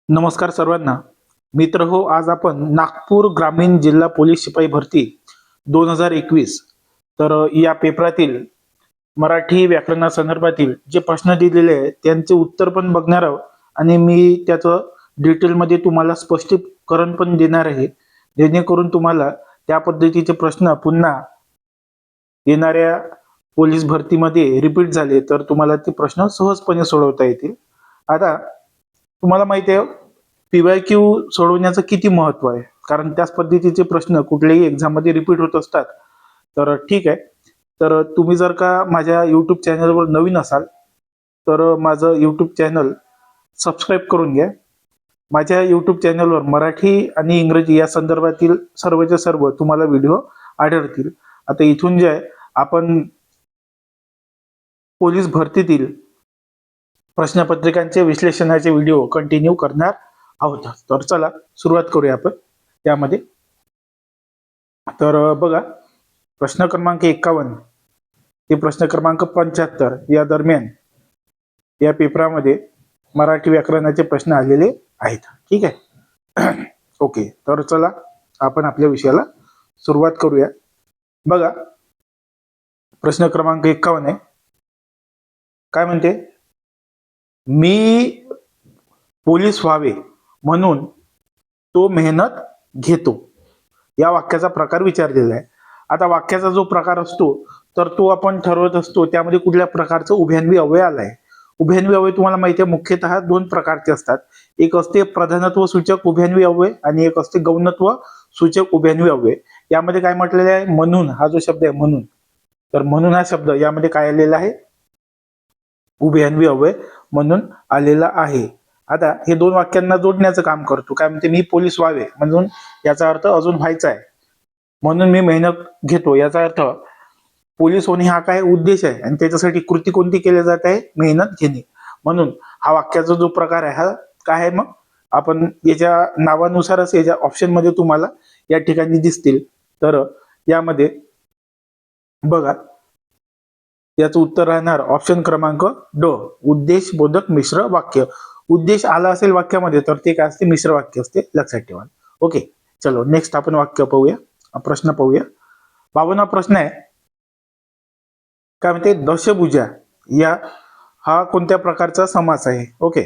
नमस्कार सर्वांना. मित्र हो, आज आपण नागपूर ग्रामीण जिल्हा पोलीस शिपाई भरती 2021 या पेपरातील मराठी व्याकरणासंदर्भातील जे प्रश्न दिलेले आहेत त्यांचे उत्तर पण बघणार आहोत आणि मी त्याचं डिटेलमध्ये तुम्हाला स्पष्टीकरण पण देणार आहे, जेणेकरून तुम्हाला त्या पद्धतीचे प्रश्न पुन्हा येणाऱ्या पोलीस भरतीमध्ये रिपीट झाले तर तुम्हाला ते प्रश्न सहजपणे सोडवता येतील. आता तुम्हाला माहिती आहे PYQ सोडवण्याचं किती महत्व आहे, कारण त्याच पद्धतीचे प्रश्न कुठल्याही एक्झाम मध्ये रिपीट होत असतात. तर ठीक आहे. तर तुम्ही जर का माझ्या युट्यूब चॅनलवर नवीन असाल तर माझं युट्यूब चॅनल सबस्क्राईब करून घ्या. माझ्या युट्यूब चॅनलवर मराठी आणि इंग्रजी या संदर्भातील सर्वचे सर्व तुम्हाला व्हिडिओ आढळतील. आता इथून जे आहे आपण पोलीस भरतीतील प्रश्नपत्रिकांचे विश्लेषणाचे व्हिडिओ कंटिन्यू करणार आहोत. तर चला सुरुवात करूया आपण त्यामध्ये. तर बघा, प्रश्न क्रमांक 51 ते प्रश्न क्रमांक 75 या दरम्यान या पेपरामध्ये मराठी व्याकरणाचे प्रश्न आलेले आहेत. ठीक आहे. ओके, तर चला आपण आपल्या विषयाला सुरुवात करूया. बघा, प्रश्न क्रमांक 51 आहे. काय म्हणते? मी पोलीस व्हावे म्हणून तो मेहनत घेतो. या वाक्याचा प्रकार विचारलेला आहे. आता वाक्याचा जो प्रकार असतो तर तो आपण ठरवत असतो त्यामध्ये कुठल्या प्रकारचं उभयन्वी अव्यय आलाय. उभयन्वी अव्यय तुम्हाला माहिती आहे मुख्यतः दोन प्रकारचे असतात. एक असते प्रधानत्व सूचक उभयन्वी अव्यय आणि एक असते गौणत्व सूचक उभयन्वी अव्यय. यामध्ये काय म्हटलेलं आहे? म्हणून हा जो शब्द आहे म्हणून, तर म्हणून हा शब्द यामध्ये काय आलेला आहे? उभयन्वी अव्यय म्हणून आलेला आहे. आता हे दोन वाक्यांना जोडण्याचं काम करतो. काय म्हणते? मी पोलीस व्हावे म्हणून याचा अर्थ अजून व्हायचा आहे, म्हणून मी मेहनत घेतो याचा अर्थ पोलीस होणे हा काय उद्देश आहे आणि त्याच्यासाठी कृती कोणती केली जात आहे? मेहनत घेणे. म्हणून हा वाक्याचा जो प्रकार आहे हा काय आहे? मग आपण याच्या नावानुसारच याच्या ऑप्शन मध्ये तुम्हाला या ठिकाणी दिसतील. तर यामध्ये बघा, याचं उत्तर राहणार ऑप्शन क्रमांक ड, उद्देश बोधक मिश्र वाक्य. उद्देश आला असेल वाक्यामध्ये तर ते काय असते? मिश्र वाक्य असते, लक्षात ठेवा. ओके, चलो नेक्स्ट आपण वाक्य पाहूया, प्रश्न पाहूया. 52 प्रश्न आहे. काय म्हणते? दशभुजा या हा कोणत्या प्रकारचा समास आहे? ओके,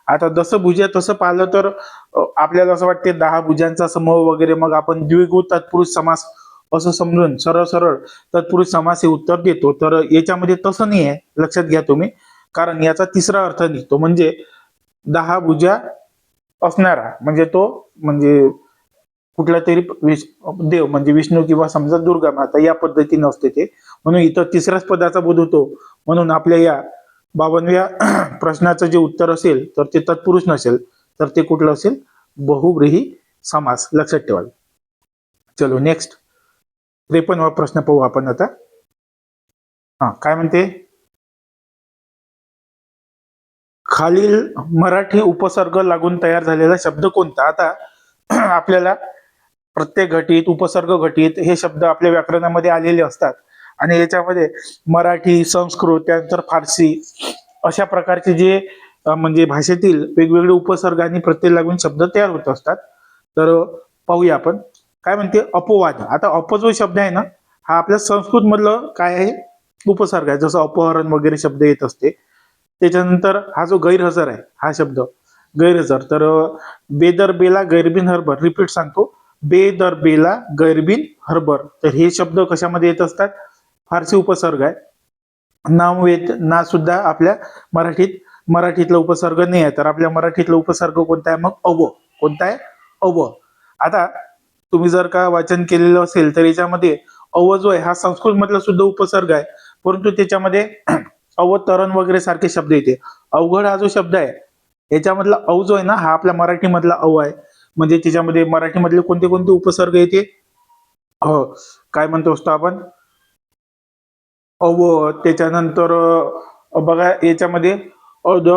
आता दशभुजा तसं पाहिलं तर आपल्याला असं वाटते 10 भुजांचा समूह वगैरे, मग आपण द्विगु तत्पुरुष समास असं समजून सरळ सरळ तत्पुरुष समास हे उत्तर देतो. तर याच्यामध्ये तसं नाही आहे, लक्षात घ्या तुम्ही, कारण याचा तिसरा अर्थ निघतो म्हणजे 10 भुजा असणारा, म्हणजे तो म्हणजे कुठला तरी देव म्हणजे विष्णू किंवा समजा दुर्गा माता या पद्धतीने असते ते. म्हणून इथं तिसऱ्याच पदाचा बोध होतो. म्हणून आपल्या या 52व्या प्रश्नाचं जे उत्तर असेल तर ते तत्पुरुष नसेल तर ते कुठलं असेल? बहुव्रीही समास, लक्षात ठेवा. चलो नेक्स्ट 53वा प्रश्न पाहू आपण आता. काय म्हणते? खालील मराठी उपसर्ग लागून तयार झालेला शब्द कोणता? आता आपल्याला प्रत्येक घटित उपसर्ग घटित हे शब्द आपल्या व्याकरणामध्ये आलेले असतात आणि याच्यामध्ये मराठी, संस्कृत, त्यानंतर फारसी अशा प्रकारचे जे म्हणजे भाषेतील वेगवेगळे उपसर्ग आणि प्रत्यय लागून शब्द तयार होत असतात. तर पाहूया आपण. काय म्हणते? अपवाद. आता अप जो शब्द आहे ना हा आपल्या संस्कृत मधलं काय आहे? उपसर्ग आहे. जसं अपहरण वगैरे शब्द येत असते. त्याच्यानंतर हा जो गैरहजर आहे हा शब्द गैरहजर, तर बेदरबेला गैरबिन हरबर, रिपीट सांगतो, बेदरबेला गैरबिन हरबर. तर हे शब्द कशामध्ये येत असतात? फारसी उपसर्ग आहे. नामवेद ना सुद्धा आपल्या मराठीतला उपसर्ग नाही आहे. तर आपल्या मराठीतला उपसर्ग कोणता आहे? मग अव. कोणता आहे? अव. आता तुम्ही जर का वाचन केलेलं असेल तर याच्यामध्ये अव जो आहे हा संस्कृत मधला सुद्धा उपसर्ग आहे, परंतु त्याच्यामध्ये अवतरण वगैरे सारखे शब्द येते. अवघड हा जो शब्द आहे याच्यामधला अव जो आहे ना हा आपल्या मराठीमधला अव आहे. म्हणजे त्याच्यामध्ये मराठीमधले कोणते कोणते उपसर्ग येते? हो, काय म्हणतो असतो आपण? अव. त्याच्यानंतर बघा याच्यामध्ये अद,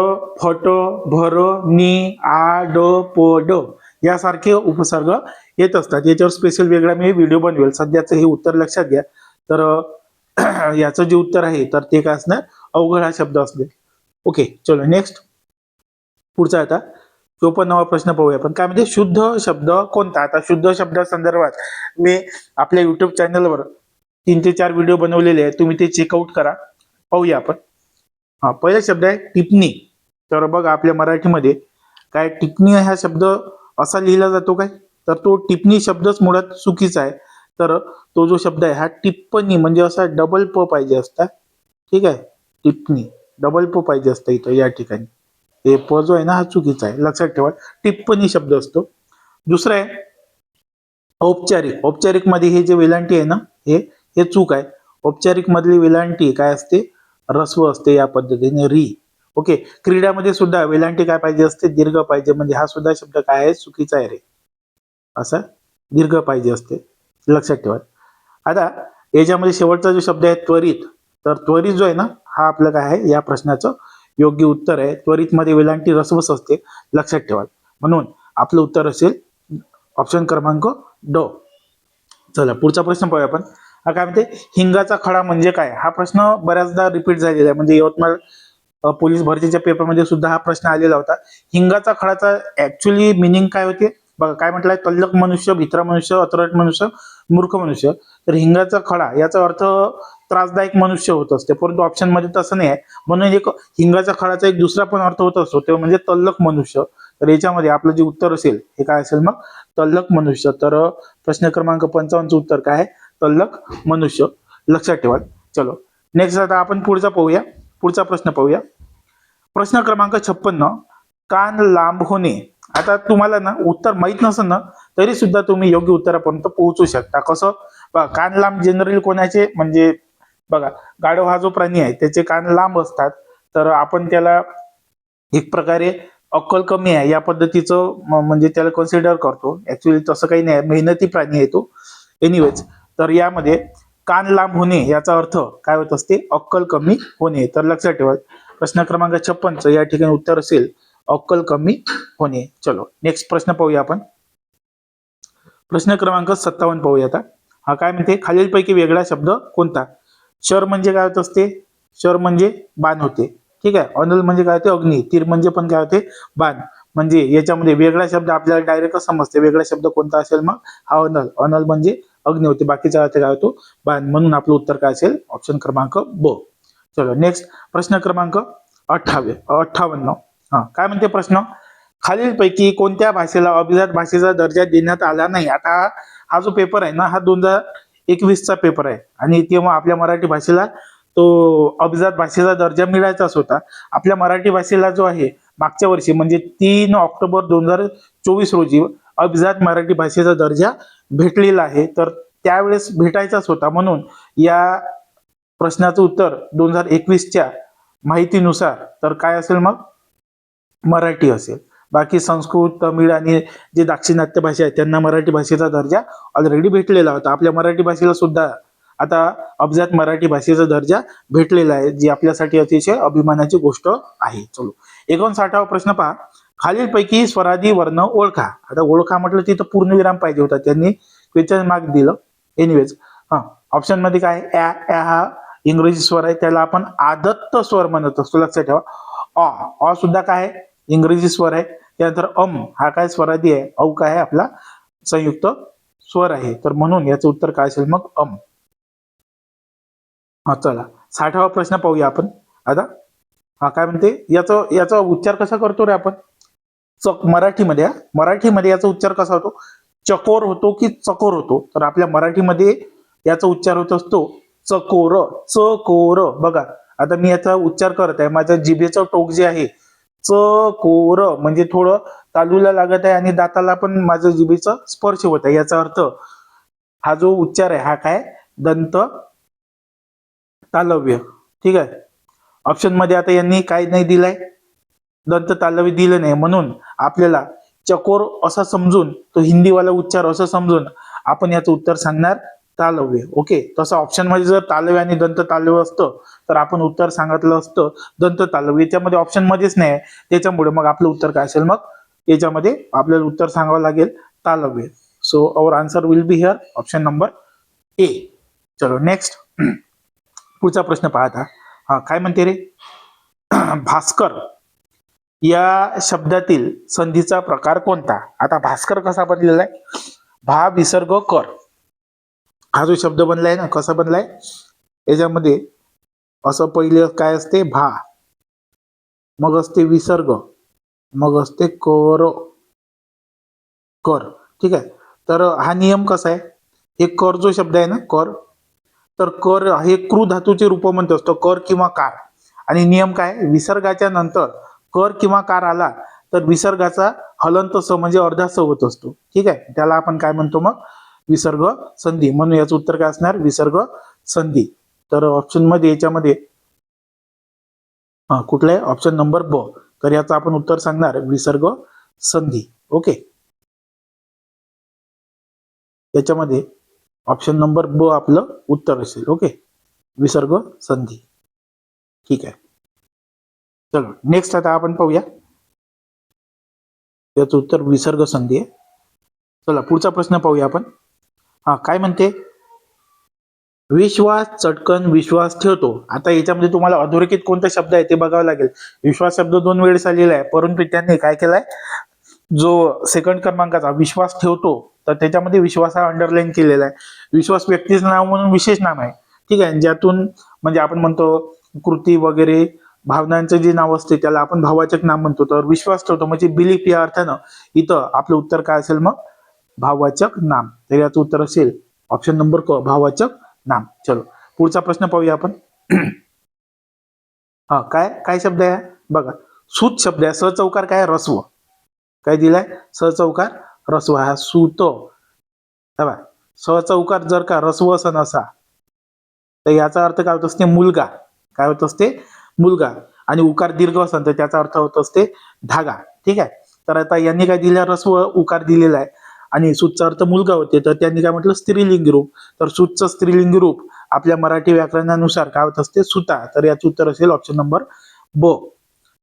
फट, भर, नि, आ, ड, प, ड यासारखे उपसर्ग येत असतात. याच्यावर स्पेशल वेगळा मी व्हिडिओ बनवेल. सध्याचं हे उत्तर लक्षात घ्या. तर याचं जे उत्तर आहे तर ते काय असणार? अवघड हा शब्द असले. ओके, चलो नेक्स्ट पुढचा आता. 54वा प्रश्न पाहूया आपण. काय म्हणजे शुद्ध शब्द कोणता? आता शुद्ध शब्दा संदर्भात मी आपल्या युट्यूब चॅनलवर 3 ते 4 व्हिडिओ बनवलेले आहेत, तुम्ही ते चेकआउट करा. पाहूया आपण. पहिला शब्द आहे टिप्पणी. तर बघा आपल्या मराठीमध्ये काय टिप्पणी हा शब्द असा लिहिला जातो काय, तर तो टिप्पणी शब्दच मुळात चुकीचा आहे. तर तो जो शब्द आहे हा टिप्पणी म्हणजे असा डबल प पाहिजे असता. ठीक आहे, टिप्पणी डबल प पाहिजे असतं इथं या ठिकाणी. हे प जो आहे ना हा चुकीचा आहे, लक्षात ठेवा. टिप्पणी शब्द असतो. दुसरं आहे औपचारिक. औपचारिक मध्ये हे जे वेलांटी आहे ना, हे हे चूक आहे. औपचारिक मधली वेलांटी काय असते, रस्व असते या पद्धतीने री. ओके. क्रीडामध्ये सुद्धा वेलांटी काय पाहिजे असते, दीर्घ पाहिजे. म्हणजे हा सुद्धा शब्द काय आहे, चुकीचा आहे रे, असा दीर्घ पाहिजे असते, लक्षात ठेवा. आता याच्यामध्ये शेवटचा जो शब्द आहे त्वरित, तर त्वरित जो आहे ना हा आपलं काय आहे या प्रश्नाचं योग्य उत्तर आहे. त्वरित मध्ये वेलांटी रस्वच असते, लक्षात ठेवा. म्हणून आपलं उत्तर असेल ऑप्शन क्रमांक ड. चला पुढचा प्रश्न पाहूया आपण. हा काय म्हणते, हिंगाचा खडा म्हणजे काय? हा प्रश्न बऱ्याचदा रिपीट झालेला आहे. म्हणजे यवतमाळ पोलीस भरतीच्या पेपरमध्ये सुद्धा हा प्रश्न आलेला होता. हिंगाचा खडाचा ऍक्च्युली मिनिंग काय होते बघा. काय म्हटलंय, तल्लक मनुष्य, भित्रा मनुष्य, अतरट मनुष्य, मूर्ख मनुष्य. तर हिंगाचा खडा याचा अर्थ त्रासदायक मनुष्य होत असते, परंतु ऑप्शन मध्ये तसं नाही आहे. म्हणून एक हिंगाचा खडाचा एक दुसरा पण अर्थ होत असतो, ते म्हणजे तल्लक मनुष्य. तर याच्यामध्ये आपलं जे उत्तर असेल हे काय असेल मग, तल्लक मनुष्य. तर प्रश्न क्रमांक 55 चं उत्तर काय आहे, तल्लक मनुष्य, लक्षात ठेवा. चलो नेक्स्ट आता आपण पुढचा पाहूया. पुढचा प्रश्न पाहूया. प्रश्न क्रमांक 56, कान लांब होणे. आता तुम्हाला ना उत्तर माहित नसेल ना तरी सुद्धा तुम्ही योग्य उत्तरापर्यंत पोहोचू शकता. कसं बघा, कान लांब जनरली कोणाचे, म्हणजे बघा गाढव हा जो प्राणी आहे त्याचे कान लांब असतात. तर आपण त्याला एक प्रकारे अक्कल कमी आहे या पद्धतीचं म्हणजे त्याला कन्सिडर करतो. ऍक्च्युली तसं काही नाही, मेहनती प्राणी आहे तो. एनिवेज, तर यामध्ये कान लांब होणे याचा अर्थ काय होत असते, अक्कल कमी होणे. तर लक्षात ठेवा प्रश्न क्रमांक 56 या ठिकाणी उत्तर असेल अक्कल कमी होणे. चलो नेक्स्ट प्रश्न पाहूया आपण. प्रश्न क्रमांक 57 पाहूया आता. हा काय म्हणते, खालीलपैकी वेगळा शब्द कोणता? शर म्हणजे काय होत असते, शर म्हणजे बाण होते. ठीक आहे. अनल म्हणजे काय होते, अग्नी. तीर म्हणजे पण काय होते, बाण. म्हणजे याच्यामध्ये वेगळा शब्द आपल्याला डायरेक्ट समजते. वेगळा शब्द कोणता असेल मग, हा अनल. अनल म्हणजे अग्नी होते, बाकीचा अर्थ काय होतो, बाण. म्हणून आपलं उत्तर काय असेल, ऑप्शन क्रमांक ब. चलो नेक्स्ट प्रश्न क्रमांक 58. हा काय म्हणते प्रश्न, खालीलपैकी कोणत्या भाषेला अभिजात भाषेचा दर्जा देण्यात आला नाही? आता हा जो पेपर आहे ना हा 2021 चा पेपर आहे आणि तेव्हा आपल्या मराठी भाषेला तो अभिजात भाषेचा दर्जा मिळायचाच होता. आपल्या मराठी भाषेला जो आहे मागच्या वर्षी म्हणजे 3 ऑक्टोबर 2024 रोजी अभिजात मराठी भाषेचा दर्जा भेटलेला आहे. तर त्यावेळेस भेटायचाच होता. म्हणून या प्रश्नाचं उत्तर 2021च्या माहितीनुसार तर काय असेल मग, मराठी असेल. बाकी संस्कृत, तमिळ आणि जे दाक्षिणात्य भाषा आहेत त्यांना मराठी भाषेचा दर्जा ऑलरेडी भेटलेला होता. आपल्या मराठी भाषेला सुद्धा आता अभिजात मराठी भाषेचा दर्जा भेटलेला आहे, जी आपल्यासाठी अतिशय अभिमानाची गोष्ट आहे. चलो 59वा प्रश्न पहा. खालीलपैकी स्वरादी वर्ण ओळखा. आता ओळखा म्हटलं तिथं पूर्णविराम पाहिजे होता, त्यांनी क्वेश्चन मार्क दिलं. एनिवेज, ऑप्शन मध्ये काय, ऍ हा इंग्रजी स्वर आहे, त्याला आपण आदत्त स्वर म्हणत असतो, लक्षात ठेवा. अ सुद्धा काय आहे, इंग्रजी स्वर आहे. त्यानंतर हा काय स्वरादी आहे, औ काय आहे आपला संयुक्त स्वर आहे. तर म्हणून याचं उत्तर काय असेल मग, चला 60वा प्रश्न पाहूया आपण आता. हा काय म्हणते, याचा उच्चार कसा करतो रे आपण, मराठीमध्ये मराठीमध्ये याचा उच्चार कसा होतो, चकोर होतो की चकोर होतो? तर आपल्या मराठीमध्ये याचा उच्चार होत असतो चकोर. चकोर. बघा आता मी याचा उच्चार करत आहे, माझ्या जिभेचं टोक जे आहे चकोर म्हणजे थोडं तालूला लागत आहे आणि दाताला पण माझ्या जिभेचा स्पर्श होत आहे. याचा अर्थ हा जो उच्चार आहे हा काय, दंत तालव्य. ठीक आहे. ऑप्शन मध्ये आता यांनी काय नाही दिलाय, दंत तालव्य दिलं नाही. म्हणून आपल्याला चकोर असा समजून, तो हिंदीवाला उच्चार असं समजून आपण याचं उत्तर सांगणार तालव्य. ओके. तसं ऑप्शन मध्ये जर तालव्य आणि दंत तालव्य असतं तर आपण उत्तर सांगितलं असतं दंत तालव्य. याच्यामध्ये ऑप्शन मध्येच नाही, त्याच्यामुळे मग आपलं उत्तर काय असेल मग, याच्यामध्ये आपल्याला उत्तर सांगावं लागेल तालव्य. So our answer will be here option number A. चलो नेक्स्ट पुढचा प्रश्न पाहता. हा काय म्हणते रे, भास्कर या शब्दातील संधीचा प्रकार कोणता? आता भास्कर कसा बनलेला आहे? भा विसर्ग कर, हा जो शब्द बनलाय ना, कसा बनलाय? याच्यामध्ये असं पहिले काय असते? भा, मग असते विसर्ग, मग असते कर, कर. ठीक आहे. तर हा नियम कसा आहे? हे कर जो शब्द आहे ना, कर, तर कर हे क्रू धातूचे रूप म्हणतो असतो, कर किंवा कार. आणि नियम काय? विसर्गाच्या नंतर कर किंवा कार आला तर विसर्गाचा हलंत स म्हणजे अर्धा स होत असतो. ठीक आहे. त्याला आपण काय म्हणतो मग? विसर्ग संधी. म्हणून याचं उत्तर काय असणार? विसर्ग संधी. तर ऑप्शन मध्ये याच्यामध्ये कुठलं आहे? ऑप्शन नंबर ब. तर याचं आपण उत्तर सांगणार विसर्ग संधी. ओके. त्याच्यामध्ये ऑप्शन नंबर ब आपलं उत्तर असेल. ओके, विसर्ग संधी. ठीक आहे. चलो नेक्स्ट आता आपण पाहूया. याचं उत्तर विसर्ग संधी आहे. चला पुढचा प्रश्न पाहूया आपण. काय म्हणते? विश्वास चटकन विश्वास ठेवतो. आता याच्यामध्ये तुम्हाला अधोरेखित कोणता शब्द आहे ते बघावं लागेल. विश्वास शब्द 2 वेळेस आलेला आहे, परंतु त्यांनी काय केलाय? जो सेकंड क्रमांकाचा विश्वास ठेवतो, तर त्याच्यामध्ये विश्वास हा अंडरलाईन केलेला आहे. विश्वास व्यक्तीचं नाव म्हणून विशेष नाम आहे. ठीक आहे. ज्यातून म्हणजे आपण म्हणतो कृती वगैरे भावनांचं जे नाव असते त्याला आपण भाववाचक नाम म्हणतो. तर विश्वास ठेवतो म्हणजे बिलीफ या अर्थानं इथं आपलं उत्तर काय असेल मग? भाववाचक नाम. तर याचं उत्तर असेल ऑप्शन नंबर क, भाववाचक नाम. चलो पुढचा प्रश्न पाहूया आपण. काय काय शब्द आहे? बघा, सूत शब्द आहे. स चौकार काय? रस्व. काय दिलाय? स चौकार रस्व. हा सूत. स चौकार जर का रस्व असा नसा तर याचा अर्थ काय होत असते? मुलगा. काय होत असते? मुलगा. आणि उकार दीर्घ असेल तर त्याचा अर्थ होत असते धागा. ठीक आहे. तर आता यांनी काय दिलं? रस्व उकार दिलेला आहे आणि सूतचा अर्थ मुलगा होते, तर त्यांनी काय म्हटलं? स्त्रीलिंगी रूप. तर सूतचं स्त्रीलिंगी रूप आपल्या मराठी व्याकरणानुसार काय होत असते? सुता. तर याचं उत्तर असेल ऑप्शन नंबर ब.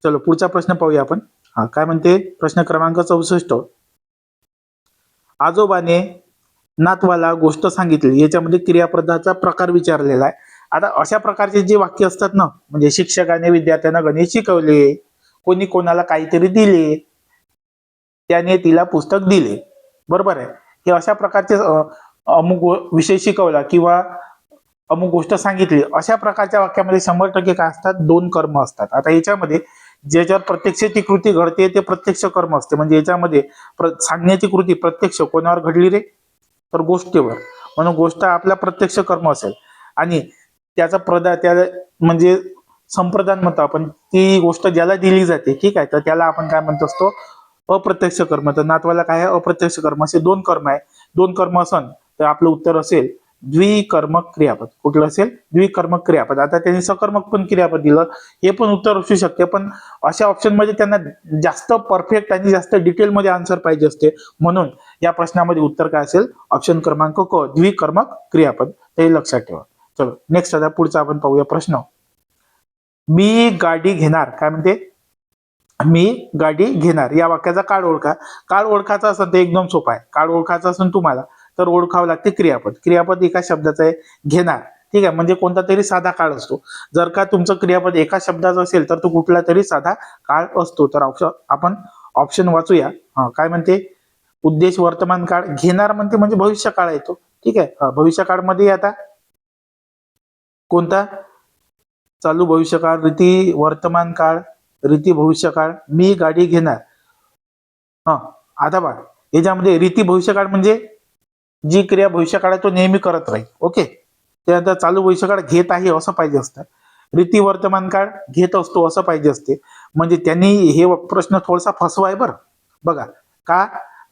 चलो पुढचा प्रश्न पाहूया आपण. काय म्हणते? प्रश्न क्रमांक 64. आजोबाने नातवाला गोष्ट सांगितली. याच्यामध्ये क्रियापदाचा प्रकार विचारलेला आहे. आता अशा प्रकारचे जे वाक्य असतात ना, म्हणजे शिक्षकाने विद्यार्थ्यांना गणित शिकवले, कोणी कोणाला काहीतरी दिले, त्याने तिला पुस्तक दिले, बरोबर आहे. हे अशा प्रकारचे अमुक विषय शिकवला किंवा अमुक गोष्ट सांगितली, अशा प्रकारच्या वाक्यामध्ये 100% काय असतात? 2 कर्म असतात. आता याच्यामध्ये ज्याच्यावर प्रत्यक्ष ती कृती घडते ते प्रत्यक्ष कर्म असते. म्हणजे याच्यामध्ये सांगण्याची कृती प्रत्यक्ष कोणावर घडली रे? तर गोष्टीवर. म्हणून गोष्ट आपला प्रत्यक्ष कर्म असेल आणि त्याचा त्या म्हणजे संप्रदान म्हणतो आपण, ती गोष्ट ज्याला दिली जाते. ठीक आहे. तर त्याला आपण काय म्हणतो असतो? अप्रत्यक्ष कर्म. तर नातवाला काय आहे? अप्रत्यक्ष कर्म. असे 2 कर्म आहे. 2 कर्म असन तर आपलं उत्तर असेल द्विकर्मक क्रियापद. कुठलं असेल? द्विकर्मक क्रियापद. आता त्यांनी सकर्मक पण क्रियापद दिलं, हे पण उत्तर असू शकते, पण अशा ऑप्शन मध्ये त्यांना जास्त परफेक्ट आणि जास्त डिटेलमध्ये आन्सर पाहिजे असते. म्हणून या प्रश्नामध्ये उत्तर काय असेल? ऑप्शन क्रमांक क, द्विकर्मक क्रियापद. ते लक्षात ठेवा. चलो नेक्स्ट आता पुढचा आपण पाहूया प्रश्न. मी गाडी घेणार. काय म्हणते? मी गाडी घेणार. या वाक्याचा काळ ओळखा. काळ ओळखायचा असेल तर एकदम सोपा आहे. काळ ओळखायचा असेल तुम्हाला तर ओळखावं लागते क्रियापद. क्रियापद एका शब्दाचं आहे, घेणार. ठीक आहे. म्हणजे कोणता तरी साधा काळ असतो. जर का तुमचं क्रियापद एका शब्दाचं असेल तर तो कुठला तरी साधा काळ असतो. तर आपण ऑप्शन वाचूया. काय म्हणते? उद्देश वर्तमान काळ. घेणार म्हणते म्हणजे भविष्य काळ येतो. ठीक आहे. भविष्य काळ मध्ये आता कोणता? चालू भविष्य काळ, रीती वर्तमान काळ, रीती भविष्य काळ. मी गाडी घेणार. आता बघा, याच्यामध्ये रीती भविष्य काळ म्हणजे जी क्रिया भविष्य काळात तो नेहमी करत राहील. ओके. त्यानंतर चालू भविष्य काळ घेत आहे असं पाहिजे असतं. रीती वर्तमान काळ घेत असतो असं पाहिजे असते. म्हणजे त्यांनी हे प्रश्न थोडासा फसवा आहे बरं. बघा का?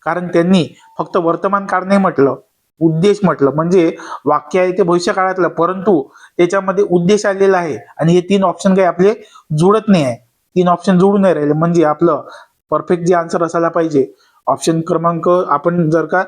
कारण त्यांनी फक्त वर्तमान काळ नाही म्हटलं, उद्देश म्हटलं. म्हणजे वाक्य आहे ते भविष्य काळातलं, परंतु त्याच्यामध्ये उद्देश आलेला आहे आणि हे 3 ऑप्शन काही आपले जुळत नाही आहे. 3 ऑप्शन जुळून नाही राहिले. म्हणजे आपलं परफेक्ट जे आन्सर असायला पाहिजे ऑप्शन क्रमांक आपण जर का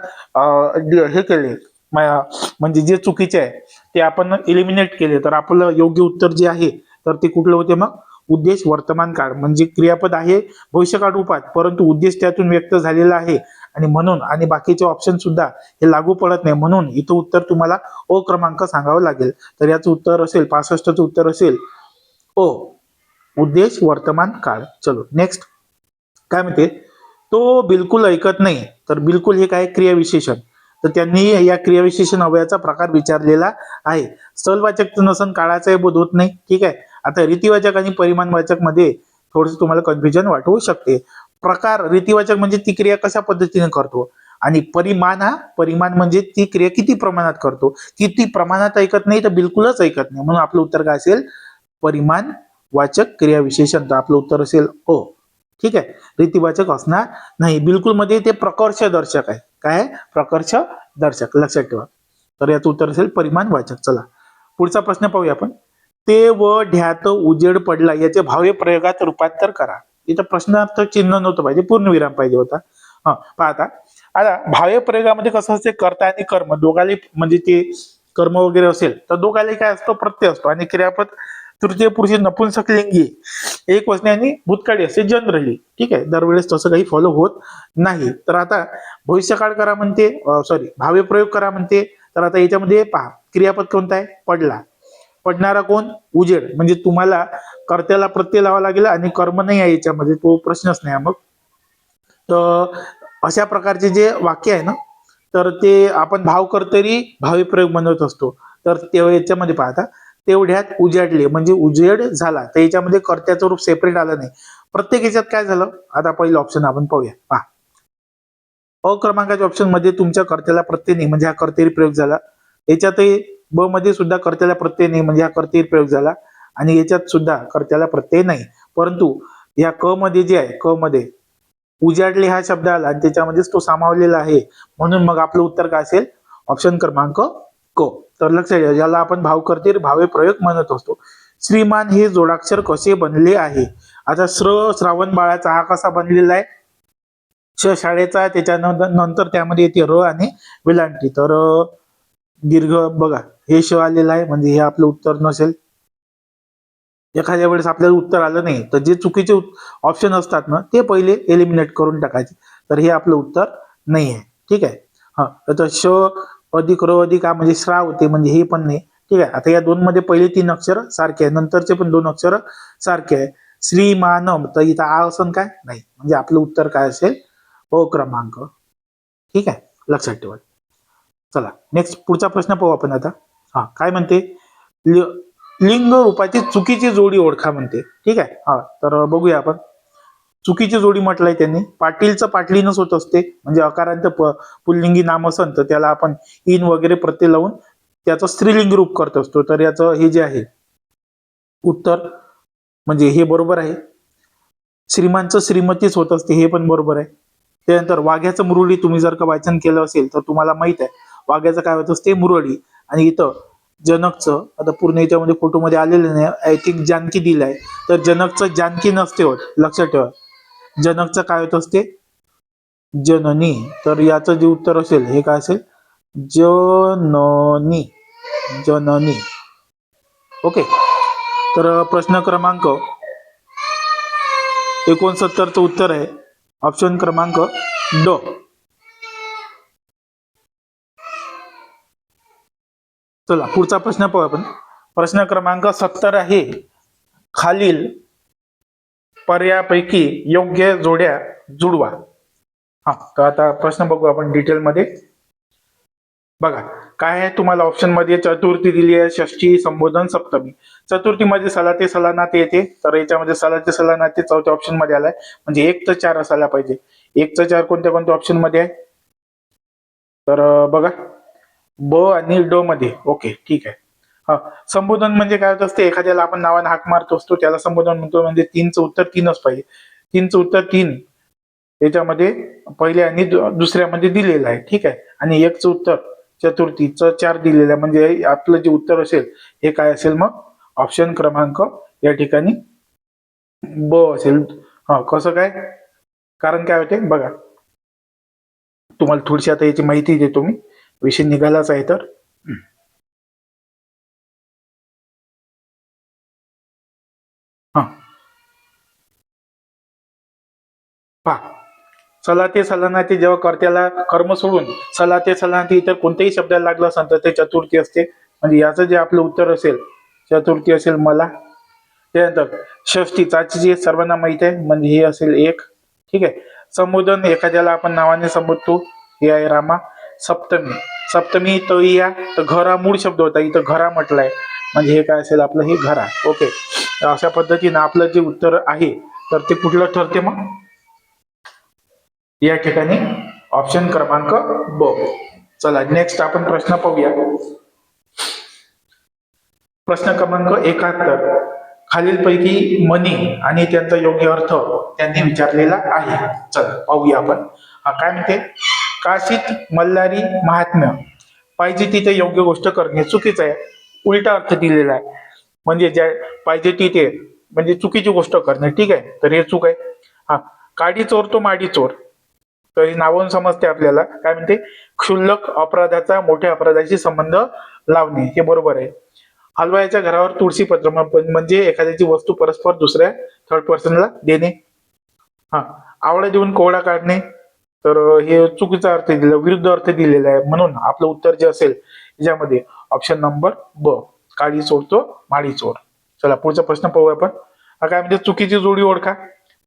हे केले म्हणजे जे चुकीचे आहे ते आपण एलिमिनेट केले तर आपलं योग्य उत्तर जे आहे तर ते कुठलं होते मग? उद्देश वर्तमान काळ. म्हणजे क्रियापद आहे भविष्यकाळ रूपात, परंतु उद्देश त्यातून व्यक्त झालेला आहे आणि म्हणून आणि बाकीचे ऑप्शन सुद्धा हे लागू पडत नाही. म्हणून इथं उत्तर तुम्हाला ओ क्रमांक सांगावं लागेल. तर याचं उत्तर असेल 65चं उत्तर असेल ओ, उद्देश वर्तमान काळ. चलो नेक्स्ट. काय म्हणते, तो बिलकुल ऐकत नाही. तर बिलकुल हे काय क्रियाविशेषण, तर त्यांनी या क्रियाविशेषण अवयवाचा प्रकार विचारलेला आहे. स्थलवाचक नसन काळाचाही बोध होत नाही. ठीक आहे. आता रीतिवाचक आणि परिमाणवाचक मध्ये थोडस तुम्हाला कन्फ्युजन वाटू शकते. प्रकार, रीतिवाचक म्हणजे ती क्रिया कशा पद्धतीने करतो, आणि परिमाण म्हणजे ती क्रिया किती प्रमाणात करतो. किती प्रमाणात ऐकत नाही तर बिलकुलच ऐकत नाही, म्हणून आपलं उत्तर काय असेल, परिमाण वाचक क्रियाविशेषण. तर आपलं उत्तर असेल ओ. ठीक आहे. रीतिवाचक असणार नाही. बिलकुल मध्ये ते प्रकर्ष दर्शक आहे. काय, प्रकर्ष दर्शक, लक्षात ठेवा. तर याचं उत्तर असेल परिमाण वाचक. चला पुढचा प्रश्न पाहूया आपण. ते व ढ्यात उजेड पडला याचे भाव्य प्रयोगात रूपांतर करा. इथं प्रश्नार्थ चिन्ह नव्हतं पाहिजे, पूर्णविराम पाहिजे होता. पाहता आता भाव्य प्रयोगामध्ये कसं असते, कर्ता आणि कर्म दोघाले, म्हणजे ते कर्म वगैरे असेल तर दोघाले काय असतो, प्रत्यय असतो. आणि क्रियापद तृतीय पुरुषी नपुंसकलिंगी एक वचने आणि भूतकाळी असते जनरली. ठीक आहे. दरवेळेस तसं काही फॉलो होत नाही. तर आता भविष्यकाळ करा म्हणते, सॉरी भाव्य प्रयोग करा म्हणते. तर आता याच्यामध्ये पहा, क्रियापद कोणता आहे, पडला. पडणारा कोण, उजेड. म्हणजे तुम्हाला कर्त्याला प्रत्यय लावा लागेल आणि कर्म नाही आहे याच्यामध्ये, तो प्रश्नच नाही मग. तर अशा प्रकारचे जे वाक्य आहे ना, तर ते आपण भाव कर्तरी भावी प्रयोग म्हणत असतो. तर तेव्हा याच्यामध्ये पाहता, तेवढ्यात उजाडले म्हणजे उजेड झाला, तर याच्यामध्ये कर्त्याचं रूप सेपरेट आलं नाही. प्रत्येक याच्यात काय झालं, आता पहिलं ऑप्शन आपण पाहूया. पहा, अ क्रमांकाच्या ऑप्शन मध्ये तुमच्या कर्त्याला प्रत्यय नाही म्हणजे हा कर्तेरी प्रयोग झाला. याच्यातही ब मध्ये सुद्धा कर्त्याला प्रत्यय नाही म्हणजे हा कर्तेरी प्रयोग झाला. आणि याच्यात सुद्धा कर्त्याला प्रत्यय नाही. परंतु या क मध्ये जे आहे, क मध्ये उजाडले हा शब्द आला आणि त्याच्यामध्येच तो सामावलेला आहे, म्हणून मग आपलं उत्तर काय असेल, ऑप्शन क्रमांक क. तर लक्षात घ्या, याला आपण भाव कर्तेर भावे प्रयोग म्हणत असतो. श्रीमान हे जोडाक्षर कसे बनले आहे. आता श्रावण बाळाचा हा कसा बनलेला आहे, शाळेचा, त्याच्यानंतर त्यामध्ये येते र आणि वेलांटी. तर दीर्घ बघा, हे श आलेलं आहे म्हणजे हे आपलं उत्तर नसेल. एखाद्या वेळेस आपल्याला उत्तर आलं नाही तर जे चुकीचे ऑप्शन असतात ना, ते पहिले एलिमिनेट करून टाकायचे. तर हे आपलं उत्तर नाही आहे. ठीक आहे. तर श अधिक र अधिक आ म्हणजे श्राव होते, म्हणजे हे पण नाही. ठीक आहे. आता या दोन मध्ये पहिले 3 अक्षर सारखे आहे, नंतरचे पण 2 अक्षर सारखे आहे. श्रीमानम, तर इथं आ असं काय नाही, म्हणजे आपलं उत्तर काय असेल, अ क्रमांक. ठीक आहे, लक्षात ठेवा. चला नेक्स्ट पुढचा प्रश्न पाहू आपण आता. काय म्हणते, लिंग रूपाची चुकीची जोडी ओळखा म्हणते. ठीक आहे. तर बघूया आपण. चुकीची जोडी म्हटलंय त्यांनी, पाटीलचं पाटलीनच होत असते, म्हणजे अकारांत पुल्लिंगी नाम असन तर त्याला आपण इन वगैरे प्रत्यय लावून त्याचं स्त्रीलिंगी रूप करत असतो. तर याचं हे जे आहे उत्तर, म्हणजे हे बरोबर आहे. श्रीमानचं श्रीमतीच होत असते, हे पण बरोबर आहे. त्यानंतर वाघ्याचं मुरळी तुम्ही जर का वाचन केलं असेल तर तुम्हाला माहित आहे वाघ्याचं काय होत असते, मुरळी. आणि इथं जनकचं, आता पूर्ण याच्यामध्ये फोटोमध्ये आलेलं नाही, आय थिंक जानकी दिलाय, तर जनकचं जानकी नसते होत, लक्षात ठेवा. जनकचं काय होत असते, जननी. तर याचं जे उत्तर असेल हे काय असेल, जननी, जननी. ओके. तर प्रश्न क्रमांक 69चं उत्तर आहे ऑप्शन क्रमांक ड. चला पुढचा प्रश्न पाहू आपण. प्रश्न क्रमांक 70 आहे, खालील पर्यापैकी योग्य जोड्या जुळवा. तर आता प्रश्न बघू आपण डिटेल मध्ये. बघा काय आहे, तुम्हाला ऑप्शन मध्ये चतुर्थी दिली आहे, षष्ठी, संबोधन, सप्तमी. चतुर्थी मध्ये सलाते सलानाते येते, तर याच्यामध्ये सलाते सलानाते चौथ्या ऑप्शन मध्ये आलाय, म्हणजे 1 तर 4 असायला पाहिजे. 1 तर 4 कोणत्या कोणत्या ऑप्शन मध्ये आहे, तर बघा ब आणि ड मध्ये. ओके, ठीक आहे. संबोधन म्हणजे काय होत असते, एखाद्याला आपण नावाने हाक मारतो असतो त्याला संबोधन म्हणतो, म्हणजे 3चं उत्तर 3च पाहिजे. 3चं उत्तर 3 याच्यामध्ये पहिल्या आणि दुसऱ्यामध्ये दिलेलं आहे. ठीक आहे. आणि 1चं उत्तर चतुर्थीचं 4 दिलेलं आहे, म्हणजे आपलं जे उत्तर असेल हे काय असेल, मग ऑप्शन क्रमांक या ठिकाणी ब असेल. कसं काय, कारण काय होते बघा, तुम्हाला थोडीशी आता याची माहिती देतो मी, विषय निघालाच आहे तर. पहा, सलाते सलानाते जेव्हा कर्त्याला कर्म सोडून सलाते सलानाते इतर कोणत्याही शब्दाला लागला असेल तर ते चतुर्थी असते, म्हणजे याचं जे आपलं उत्तर असेल चतुर्थी असेल मला. त्यानंतर षष्ठी, चाची जे सर्वांना माहित आहे, म्हणजे हे असेल 1. ठीक आहे. संबोधन एखाद्याला आपण नावाने संबोधतो, हे आहे रामा. सप्तमी, सप्तमी तळीया, तर घरा मूळ शब्द होता, इथं घरा म्हटलाय, म्हणजे हे काय असेल आपलं, हे घरा. ओके, अशा पद्धतीनं आपलं जे उत्तर आहे तर ते कुठलं ठरते मग या ठिकाणी? ऑप्शन क्रमांक ब. चला नेक्स्ट आपण प्रश्न पाहूया. प्रश्न क्रमांक 71. खालीलपैकी मनी आणि त्यांचा योग्य अर्थ त्यांनी विचारलेला आहे. चला पाहूया आपण. काय म्हणते? काशीत मल्हारी महात्म्य, पाहिजे तिथे योग्य गोष्ट करणे चुकीचं आहे. उलटा अर्थ दिलेला आहे, म्हणजे ज्या पाहिजे तिथे म्हणजे चुकीची गोष्ट करणे. ठीक आहे, तर हे चूक आहे. हा, काडी चोर तो माडी चोर, तर हे नावून समजते आपल्याला. काय म्हणते? क्षुल्लक अपराधाचा मोठ्या अपराधाशी संबंध लावणे, हे बरोबर आहे. हलवायच्या घरावर तुळशी पत्र, म्हणजे एखाद्याची वस्तू परस्पर दुसऱ्या थर्ड पर्सनला देणे. हा, आवडा देऊन कोवडा काढणे, तर हे चुकीचा अर्थ दिलेला, विरुद्ध अर्थ दिलेला आहे. म्हणून आपलं उत्तर जे असेल याच्यामध्ये ऑप्शन नंबर ब, काडी चोरतो माडी चोर. चला पुढचा प्रश्न पाहूया आपण. काय म्हणजे? चुकीची जोडी ओळखा.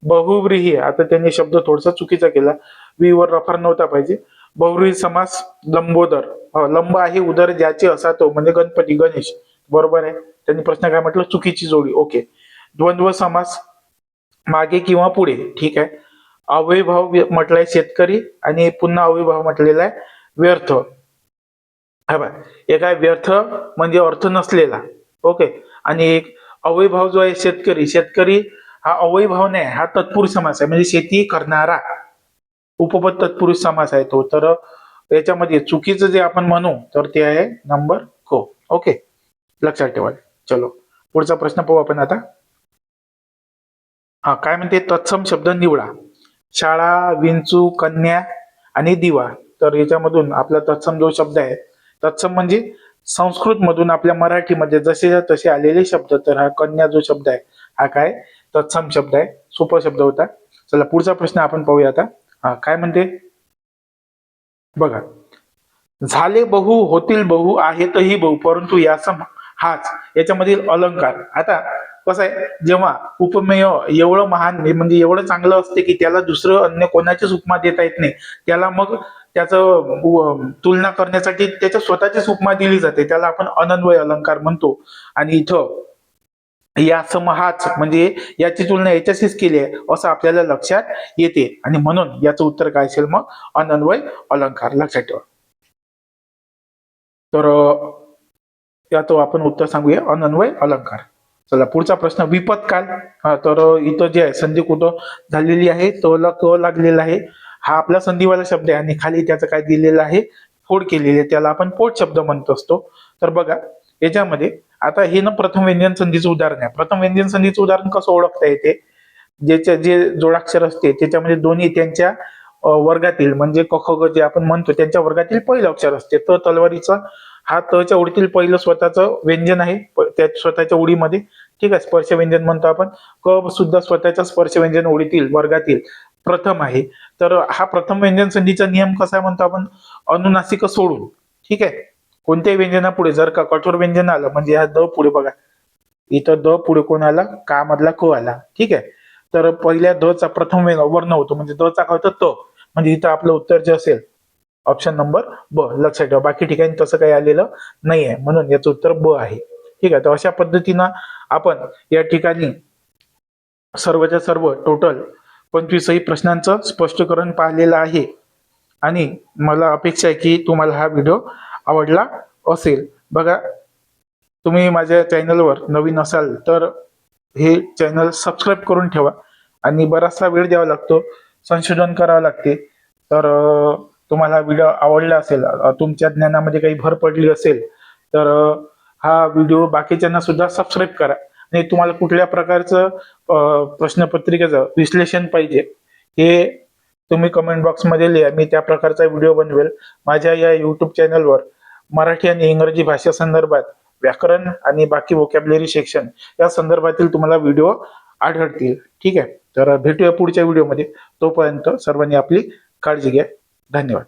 बहुव्रीही, आता त्यांनी शब्द थोडासा चुकीचा केला, वी वर रफार नव्हता पाहिजे. बहुव्रीही समास लंबोदर, लंब आहे उदर ज्याचे असा तो, म्हणजे गणपती गणेश, बरोबर आहे. त्यांनी प्रश्न काय म्हटलं? चुकीची जोडी. ओके. द्वंद्व समास मागे किंवा पुढे, ठीक आहे. अव्ययभाव म्हटलाय शेतकरी, आणि पुन्हा अव्ययभाव म्हटलेला आहे व्यर्थ. हा बा, एक आहे व्यर्थ म्हणजे अर्थ नसलेला, ओके. आणि एक अव्ययभाव जो आहे शेतकरी, शेतकरी हा अव्ययभाव नाही, हा तत्पुरुष समास आहे, म्हणजे शेती करणारा, उपपद तत्पुरुष समास आहे तो. तर याच्यामध्ये चुकीचं जे आपण म्हणू तर ते आहे नंबर को. ओके, लक्षात ठेवा. चलो पुढचा प्रश्न पाहू आपण आता. हा, काय म्हणते? तत्सम शब्द निवडा. शाळा, विंचू, कन्या आणि दिवा. तर याच्यामधून आपला तत्सम जो शब्द आहे, तत्सम म्हणजे संस्कृत मधून आपल्या मराठीमध्ये जसे तसे आलेले शब्द. तर हा कन्या जो शब्द आहे हा काय? तत्सम शब्द आहे, सोपा शब्द होता. चला पुढचा प्रश्न आपण पाहूया आता. हा, काय म्हणते? बघा, झाले बहु, होतील बहु, आहेतही बहु, परंतु यासम हाच, याच्यामधील अलंकार. आता कसं आहे, जेव्हा उपमेय एवढं महान म्हणजे एवढं चांगलं असते की त्याला दुसरं अन्य कोणाचीच उपमा देता येत नाही, त्याला मग त्याचं तुलना करण्यासाठी त्याच्या स्वतःचीच उपमा दिली जाते, त्याला आपण अनन्वय अलंकार म्हणतो. आणि इथं या समहाच म्हणजे याची तुलना याच्याशीच केली आहे असं आपल्याला लक्षात येते, आणि म्हणून याचं उत्तर काय असेल मग? अनन्वय अलंकार. लक्षात ठेवा. तर यात आपण उत्तर सांगूया अनन्वय अलंकार. चला पुढचा प्रश्न. विपत काल. तर इथं जे आहे संधी कुठं झालेली आहे, तला क लागलेला आहे, हा आपला संधिवाला शब्द आहे, आणि खाली त्याचं काय दिलेलं आहे? फोड केलेली आहे, त्याला आपण पोट शब्द म्हणत असतो. तर बघा याच्यामध्ये आता हे ना प्रथम व्यंजन संधीचं उदाहरण आहे. प्रथम व्यंजन संधीचं उदाहरण कसं ओळखता येते? ज्याच्या जे जोडाक्षर असते त्याच्यामध्ये दोन्ही त्यांच्या वर्गातील म्हणजे क ख ग जे आपण म्हणतो त्यांच्या वर्गातील पहिलं अक्षर असते. तर तलवारीचा हा तच्या ओळीतील पहिलं स्वतःचं व्यंजन आहे, त्या स्वतःच्या ओळीमध्ये, ठीक आहे. स्पर्श व्यंजन म्हणतो आपण. क सुद्धा स्वतःच्या स्पर्श व्यंजन ओळीतील वर्गातील प्रथम आहे. तर हा प्रथम व्यंजन संधीचा नियम कसा म्हणतो आपण? अनुनासिक सोडून, ठीक आहे. कोणत्याही व्यंजनापुढे जर का कठोर व्यंजन आलं, म्हणजे हा द पुढे बघा, इथं द पुढे कोण आला? का मधला क आला, ठीक आहे. तर पहिल्या द चा प्रथम वर्ण होतो, म्हणजे द चा काय होतं? त. म्हणजे इथं आपलं उत्तर जे असेल ऑप्शन नंबर ब. लक्षात ठेवा, बाकी ठिकाणी तसं काही आलेलं नाहीये, म्हणून याचं उत्तर ब आहे, ठीक आहे. तर अशा पद्धतीनं आपण या ठिकाणी सर्वच्या सर्व टोटल 25 प्रश्नांचं स्पष्टीकरण पाहिलेलं आहे, आणि मला अपेक्षा आहे की तुम्हाला हा व्हिडिओ आवडला असेल. बघा, तुम्ही माझ्या चॅनलवर नवीन असाल तर हे चॅनल सबस्क्राईब करून ठेवा, आणि बराचसा वेळ द्यावा लागतो, संशोधन करावं लागते. तर तुम्हाला व्हिडिओ आवडला असेल, तुमच्या ज्ञानामध्ये काही भर पडली असेल, तर हा व्हिडिओ बाकीच्यांना सुद्धा सबस्क्राईब करा. आणि तुम्हाला कुठल्या प्रकारचं प्रश्नपत्रिकेचं विश्लेषण पाहिजे हे तुम्ही कमेंट बॉक्समध्ये लिहा, मी त्या प्रकारचा व्हिडिओ बनवेल. माझ्या या युट्यूब चॅनलवर मराठी आणि इंग्रजी भाषा संदर्भात व्याकरण आणि बाकी वोकॅब्युलरी सेक्शन या संदर्भातील तुम्हाला व्हिडिओ आढळतील, ठीक आहे. तर भेटूया पुढच्या व्हिडिओमध्ये. तोपर्यंत सर्वांनी आपली काळजी घ्या. धन्यवाद.